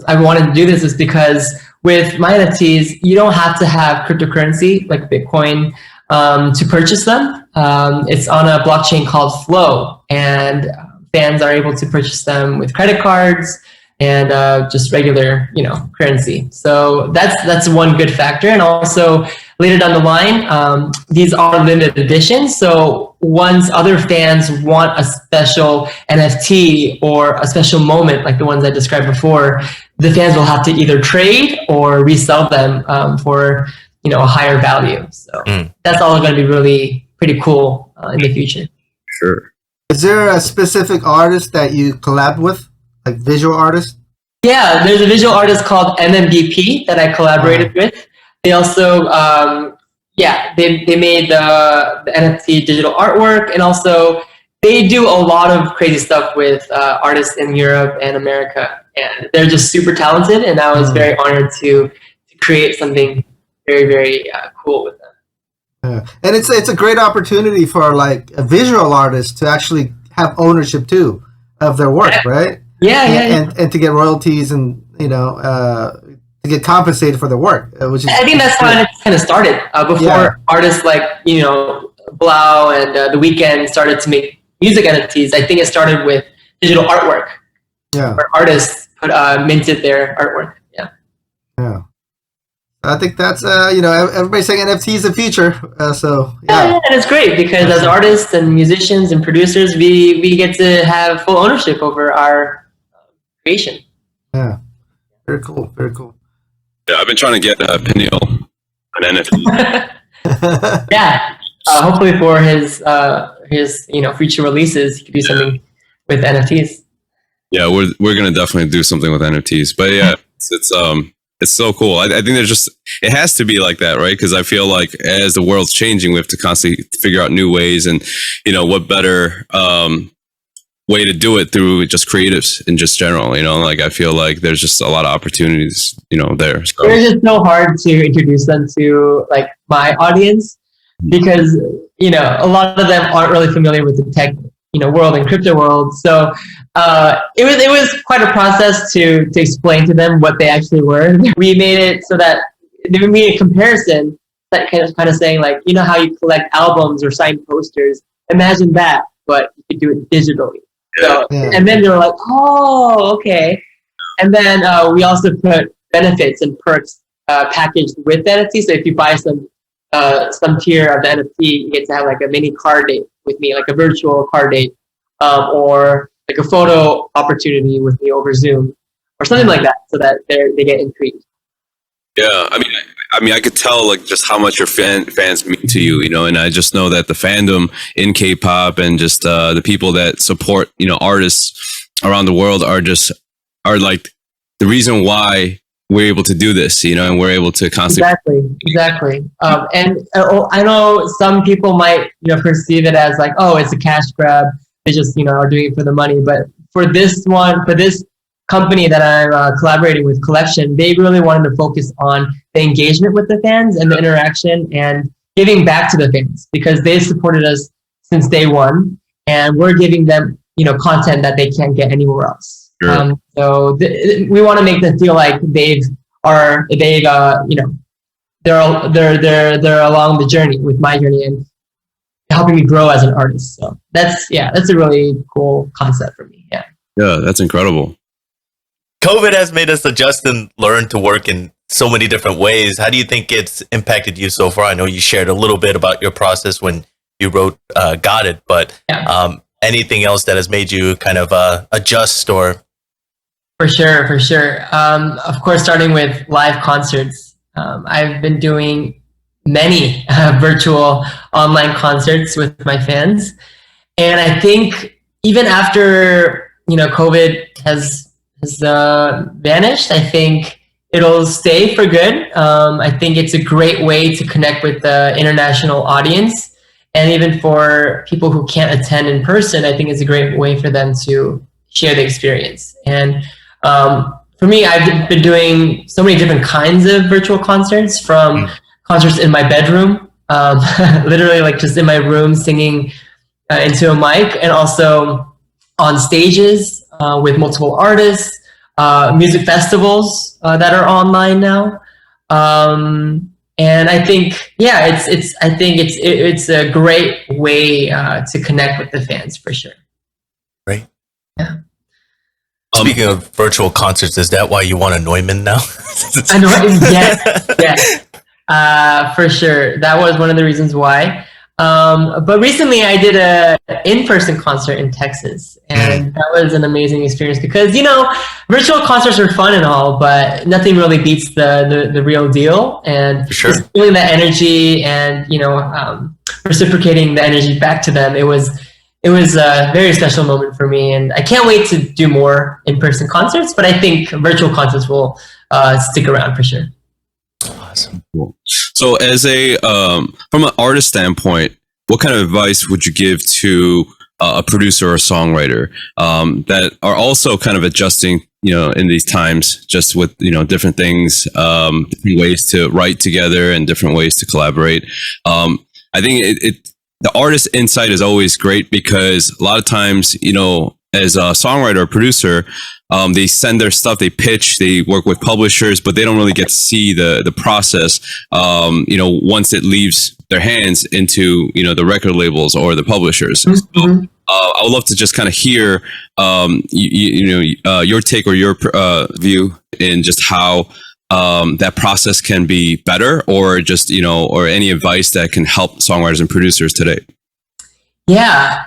I wanted to do this is because with my NFTs, you don't have to have cryptocurrency like Bitcoin to purchase them. It's on a blockchain called Flow, and fans are able to purchase them with credit cards and just regular, currency. So that's one good factor. And also later down the line, these are limited editions. So once other fans want a special NFT or a special moment, like the ones I described before, the fans will have to either trade or resell them for, a higher value. So that's all going to be really pretty cool in the future. Sure. Is there a specific artist that you collab with? Like visual artist? Yeah, there's a visual artist called MMBP that I collaborated with. They also, they made the NFT digital artwork, and also they do a lot of crazy stuff with artists in Europe and America, and they're just super talented. And I was very honored to create something very, very cool with them. And it's a great opportunity for like a visual artist to actually have ownership too of their work, right? And to get royalties and to get compensated for their work, which is I think that's how it kind of started. Before artists like Blau and The Weeknd started to make music NFTs, I think it started with digital artwork. Yeah, where artists minted their artwork. Yeah. I think that's everybody's saying NFT is the future. And it's great because as artists and musicians and producers, we get to have full ownership over our creation. Yeah, very cool. Very cool. Yeah, I've been trying to get Peniel an NFT. Hopefully for his future releases, he could do something with NFTs. Yeah, we're gonna definitely do something with NFTs. But yeah, it's so cool. I think it has to be like that, right? Because I feel like as the world's changing, we have to constantly figure out new ways, and what better way to do it through just creatives in just general. Like I feel like there's just a lot of opportunities, there. So. It's just so hard to introduce them to like my audience because a lot of them aren't really familiar with the tech world and crypto world. So it was quite a process to explain to them what they actually were. We made it so that we made a comparison that kind of saying like, how you collect albums or signed posters. Imagine that, but you could do it digitally. So, and then they're like, oh, okay. And then we also put benefits and perks packaged with NFT. So if you buy some some tier of the NFT, you get to have like a mini car date with me, like a virtual car date, or like a photo opportunity with me over Zoom, or something like that, so that they get intrigued. Yeah, I mean, I could tell like just how much your fans mean to you, you know, and I just know that the fandom in K-pop and just the people that support, you know, artists around the world are like the reason why we're able to do this, you know, and we're able to constantly. Exactly. And I know some people might, you know, perceive it as like, oh, it's a cash grab. They just, you know, are doing it for the money. But for this company that I'm collaborating with, Collection, they really wanted to focus on the engagement with the fans and the interaction and giving back to the fans, because they supported us since day one, and we're giving them, you know, content that they can't get anywhere else. Sure. So we want to make them feel like they've you know, they're along the journey with my journey and helping me grow as an artist. So that's a really cool concept for me. Yeah, that's incredible. COVID has made us adjust and learn to work in so many different ways. How do you think it's impacted you so far? I know you shared a little bit about your process when you wrote Got It, but anything else that has made you kind of adjust or? For sure. Of course, starting with live concerts. I've been doing many virtual online concerts with my fans. And I think even after, you know, COVID has vanished, I think it'll stay for good. I think it's a great way to connect with the international audience. And even for people who can't attend in person, I think it's a great way for them to share the experience. And for me, I've been doing so many different kinds of virtual concerts, from concerts in my bedroom, literally like just in my room singing into a mic, and also on stages with multiple artists, music festivals that are online now. And I think, it's a great way to connect with the fans, for sure. Right. Yeah. Speaking of virtual concerts, is that why you want a Neumann now? I know, yes, for sure. That was one of the reasons why. But recently I did a in-person concert in Texas, and that was an amazing experience because, you know, virtual concerts are fun and all, but nothing really beats the real deal. And just feeling that energy and, you know, reciprocating the energy back to them, it was a very special moment for me, and I can't wait to do more in-person concerts, but I think virtual concerts will stick around for sure. Awesome. Cool. So as a from an artist standpoint, what kind of advice would you give to a producer or a songwriter that are also kind of adjusting, you know, in these times, just with, you know, different things, different ways to write together and different ways to collaborate? I think the artist insight is always great, because a lot of times, you know, as a songwriter or producer, they send their stuff, they pitch, they work with publishers, but they don't really get to see the process, you know, once it leaves their hands into, you know, the record labels or the publishers. Mm-hmm. So, I would love to just kind of hear, your take or your view in just how that process can be better, or just, you know, or any advice that can help songwriters and producers today. Yeah.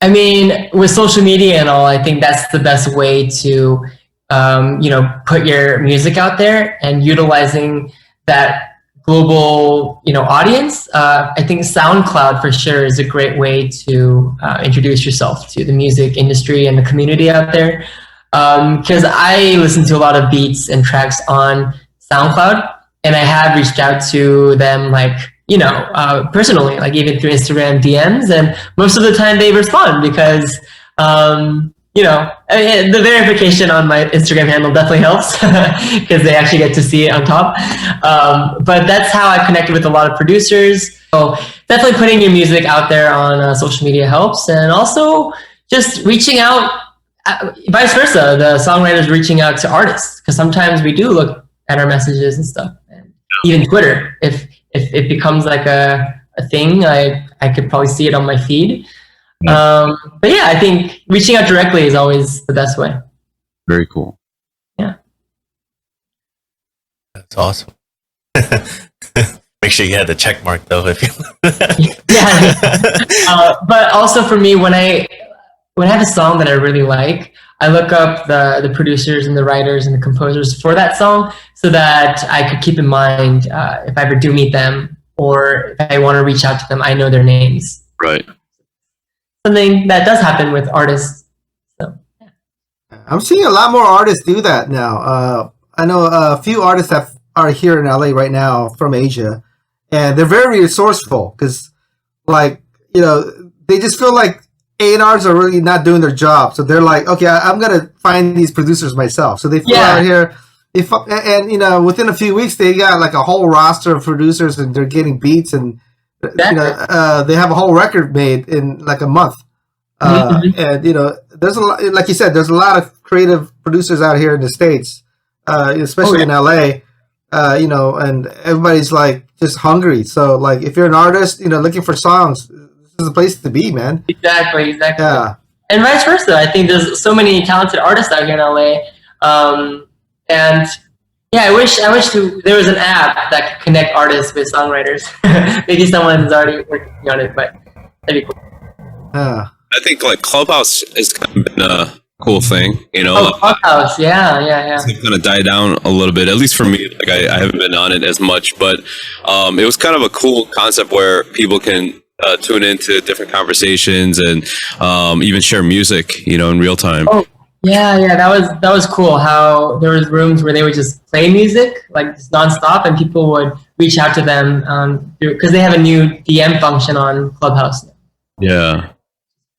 I mean, with social media and all, I think that's the best way to, you know, put your music out there, and utilizing that global, you know, audience. I think SoundCloud for sure is a great way to introduce yourself to the music industry and the community out there. Because I listen to a lot of beats and tracks on SoundCloud, and I have reached out to them, like, you know, personally, like even through Instagram DMs, and most of the time they respond because, you know, the verification on my Instagram handle definitely helps because they actually get to see it on top. But that's how I connected with a lot of producers. So definitely putting your music out there on social media helps, and also just reaching out, vice versa, the songwriters reaching out to artists, because sometimes we do look at our messages and stuff, and even Twitter, if it becomes like a thing, I could probably see it on my feed. But yeah, I think reaching out directly is always the best way. Very cool. Yeah. That's awesome. Make sure you had the check mark though. If you But also for me, when I have a song that I really like, I look up the producers and the writers and the composers for that song so that I could keep in mind if I ever do meet them or if I want to reach out to them, I know their names. Right. Something that does happen with artists. So, yeah. I'm seeing a lot more artists do that now. I know a few artists that are here in LA right now from Asia, and they're very resourceful because, like, you know, they just feel like A&Rs are really not doing their job. So they're like, okay, I'm going to find these producers myself. So they fly out here. And, you know, within a few weeks, they got like a whole roster of producers and they're getting beats and, you know, they have a whole record made in like a month. And, you know, there's a lot, like you said, there's a lot of creative producers out here in the States, especially in LA, you know, and everybody's like just hungry. So like if you're an artist, you know, looking for songs, this is the place to be, man. Exactly. Yeah. And vice versa. I think there's so many talented artists out here in LA. And yeah, I wish there was an app that could connect artists with songwriters. Maybe someone's already working on it, but that'd be cool. Yeah. I think like Clubhouse has kind of been a cool thing, you know. Oh, Clubhouse, yeah. It's kind of died down a little bit, at least for me. Like I haven't been on it as much, but it was kind of a cool concept where people can tune into different conversations and even share music, you know, in real time. Oh, yeah, that was cool. How there was rooms where they would just play music like just nonstop, and people would reach out to them because they have a new DM function on Clubhouse. Yeah.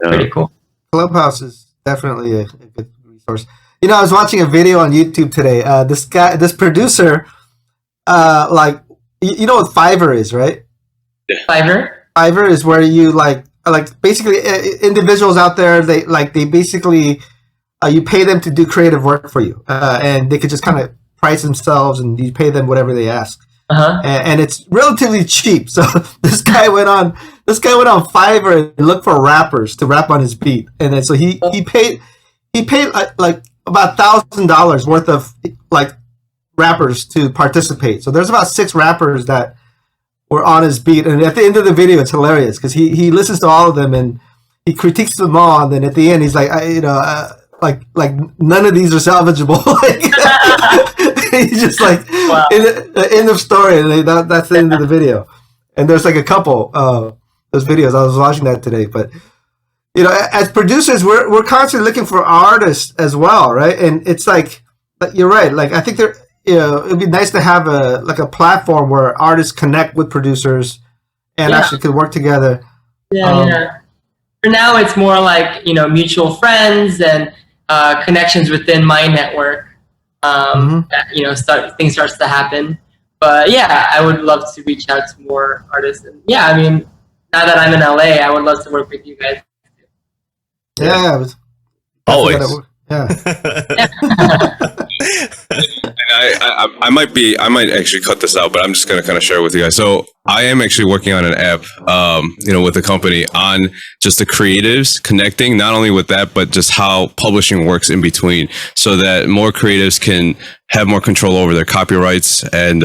Pretty cool. Clubhouse is definitely a good resource. You know, I was watching a video on YouTube today. This producer, like, you know what Fiverr is, right? Fiverr is where you like basically individuals out there. They basically you pay them to do creative work for you, and they could just kind of price themselves, and you pay them whatever they ask. And it's relatively cheap. So this guy went on Fiverr and looked for rappers to rap on his beat, and then so he paid like about $1,000 worth of like rappers to participate. So there's about 6 rappers that were on his beat, and at the end of the video, it's hilarious because he listens to all of them and he critiques them all, and then at the end, he's like, like none of these are salvageable. He's just like, wow. End of story, and that's the end of the video. And there's like a couple those videos. I was watching that today, but you know, as producers, we're constantly looking for artists as well, right? And it's like you're right. Like I think it'd be nice to have a platform where artists connect with producers and actually could work together. Yeah. For now, it's more like, you know, mutual friends and connections within my network. That, you know, things starts to happen. But yeah, I would love to reach out to more artists. And yeah, I mean, now that I'm in LA, I would love to work with you guys. Yeah. Always. Yeah. I might actually cut this out, but I'm just going to kind of share with you guys. So I am actually working on an app, you know, with a company on just the creatives connecting, not only with that, but just how publishing works in between so that more creatives can have more control over their copyrights. And,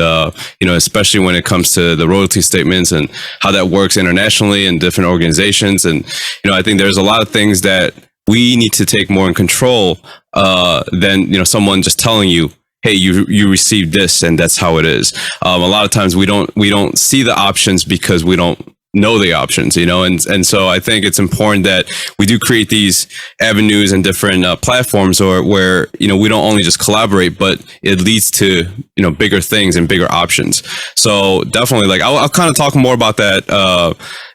you know, especially when it comes to the royalty statements and how that works internationally in different organizations. And, you know, I think there's a lot of things that we need to take more in control than, you know, someone just telling you, hey, you received this and that's how it is. A lot of times we don't see the options because we don't know the options, you know, and so I think it's important that we do create these avenues and different platforms where, you know, we don't only just collaborate, but it leads to, you know, bigger things and bigger options. So definitely, like, I'll kind of talk more about that,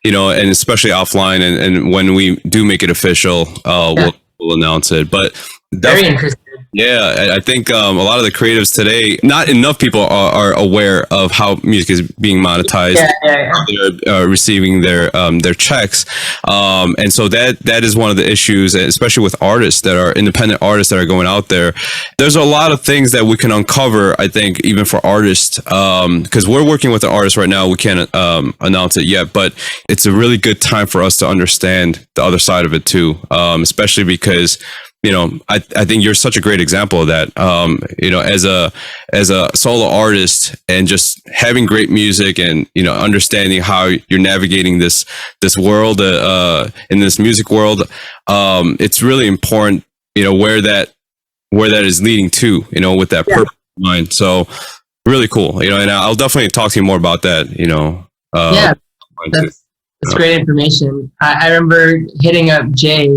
you know, and especially offline, and when we do make it official, we'll announce it. But very interesting. Yeah, I think a lot of the creatives today, not enough people are aware of how music is being monetized. They're receiving their checks, and so that is one of the issues, especially with artists that are independent artists that are going out there. There's a lot of things that we can uncover, I think, even for artists, because we're working with an artist right now. We can't announce it yet, but it's a really good time for us to understand the other side of it too, especially because, I think you're such a great example of that. As a solo artist and just having great music and, understanding how you're navigating this world, in this music world, it's really important, where that is leading to, with that purpose in mind. So really cool, and I'll definitely talk to you more about that, That's great information. I remember hitting up Jay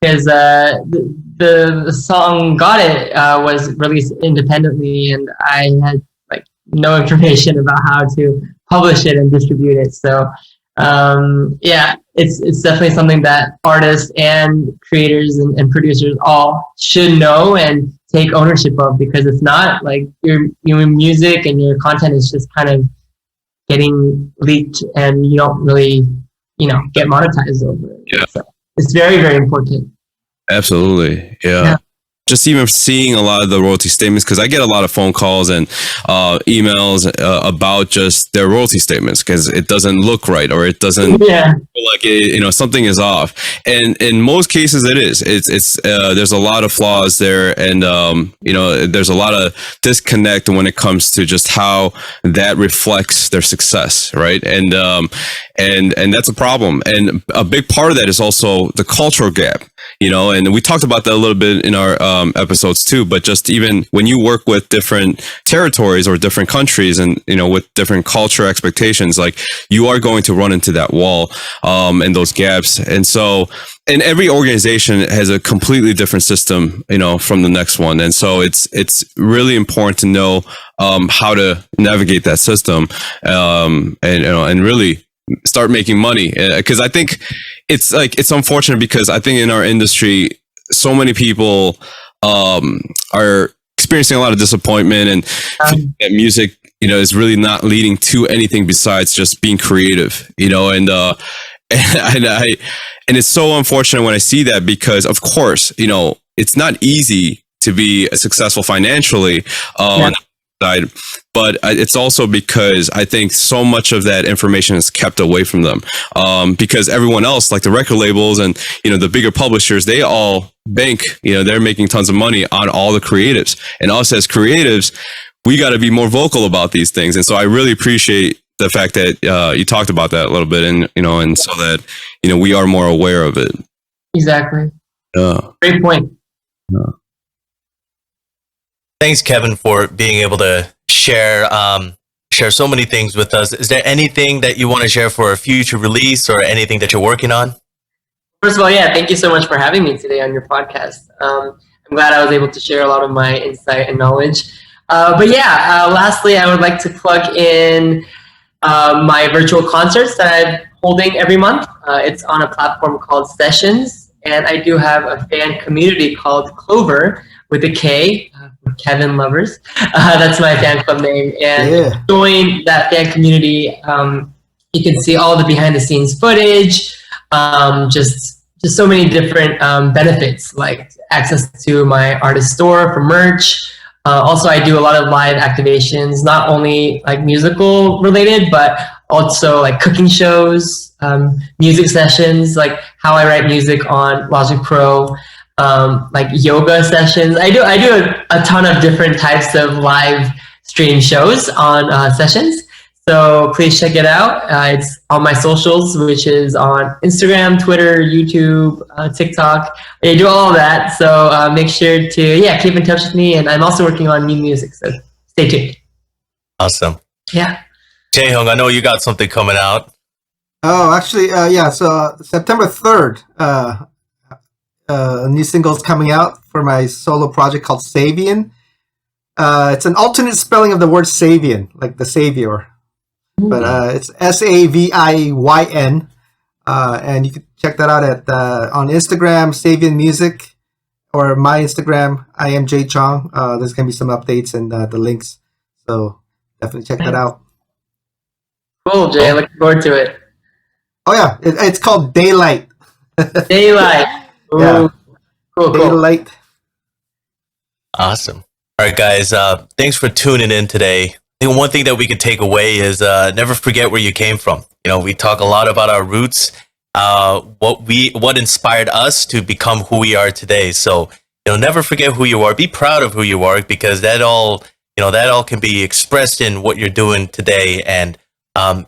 because the song "Got It" was released independently, and I had like no information about how to publish it and distribute it. So it's definitely something that artists and creators and producers all should know and take ownership of, because if not, like your music and your content is just kind of getting leaked and you don't really get monetized over it. Yeah. So it's very, very important. Absolutely. Yeah. Just even seeing a lot of the royalty statements, because I get a lot of phone calls and emails about just their royalty statements because it doesn't look right or it doesn't feel like something is off. And in most cases, it is. It's there's a lot of flaws there, and there's a lot of disconnect when it comes to just how that reflects their success, right? And that's a problem. And a big part of that is also the cultural gap. And we talked about that a little bit in our episodes too, but just even when you work with different territories or different countries and, with different culture expectations, like you are going to run into that wall, and those gaps. And so, and every organization has a completely different system, from the next one. And so it's really important to know, how to navigate that system, and really start making money. Because I think it's unfortunate, because I think in our industry, so many people are experiencing a lot of disappointment, and that music, is really not leading to anything besides just being creative, and it's so unfortunate when I see that, because of course, it's not easy to be successful financially, side, but it's also because I think so much of that information is kept away from them, because everyone else, like the record labels and the bigger publishers, they all bank, they're making tons of money on all the creatives, and us as creatives, we got to be more vocal about these things. And so I really appreciate the fact that you talked about that a little bit, and and so that we are more aware of it. Exactly. Great point. Thanks, Kevin, for being able to share so many things with us. Is there anything that you want to share for a future release or anything that you're working on? First of all, thank you so much for having me today on your podcast. I'm glad I was able to share a lot of my insight and knowledge. Lastly, I would like to plug in my virtual concerts that I'm holding every month. It's on a platform called Sessions, and I do have a fan community called Clover with a K, Kevin Lovers. That's my fan club name. And join that fan community. You can see all the behind the scenes footage, just so many different benefits, like access to my artist store for merch. Also, I do a lot of live activations, not only like musical related, but also like cooking shows, music sessions, like how I write music on Logic Pro, like yoga sessions. I do a ton of different types of live stream shows on Sessions. So please check it out. It's on my socials, which is on Instagram, Twitter, YouTube, TikTok. I do all of that. So make sure to keep in touch with me. And I'm also working on new music. So stay tuned. Awesome. Yeah. Jae-Hong, I know you got something coming out. Oh, actually, So September 3rd, a new single is coming out for my solo project called Savian. It's an alternate spelling of the word Savian, like the savior. But it's Saviyyn, and you can check that out at on Instagram, Savian Music, or my Instagram, I am Jay Chong. There's gonna be some updates and the links, so definitely check that out. Cool, Jay. I look forward to it. Oh yeah, it's called Daylight. Daylight. Ooh. Yeah. Cool. Daylight. Awesome. All right, guys. Thanks for tuning in today. I think one thing that we can take away is never forget where you came from. We talk a lot about our roots, what inspired us to become who we are today. So never forget who you are. Be proud of who you are, because that all can be expressed in what you're doing today and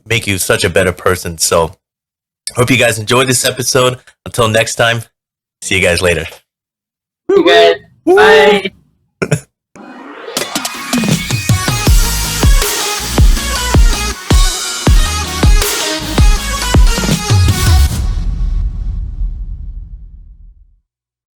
make you such a better person. So hope you guys enjoyed this episode. Until next time, see you guys later. You guys, bye.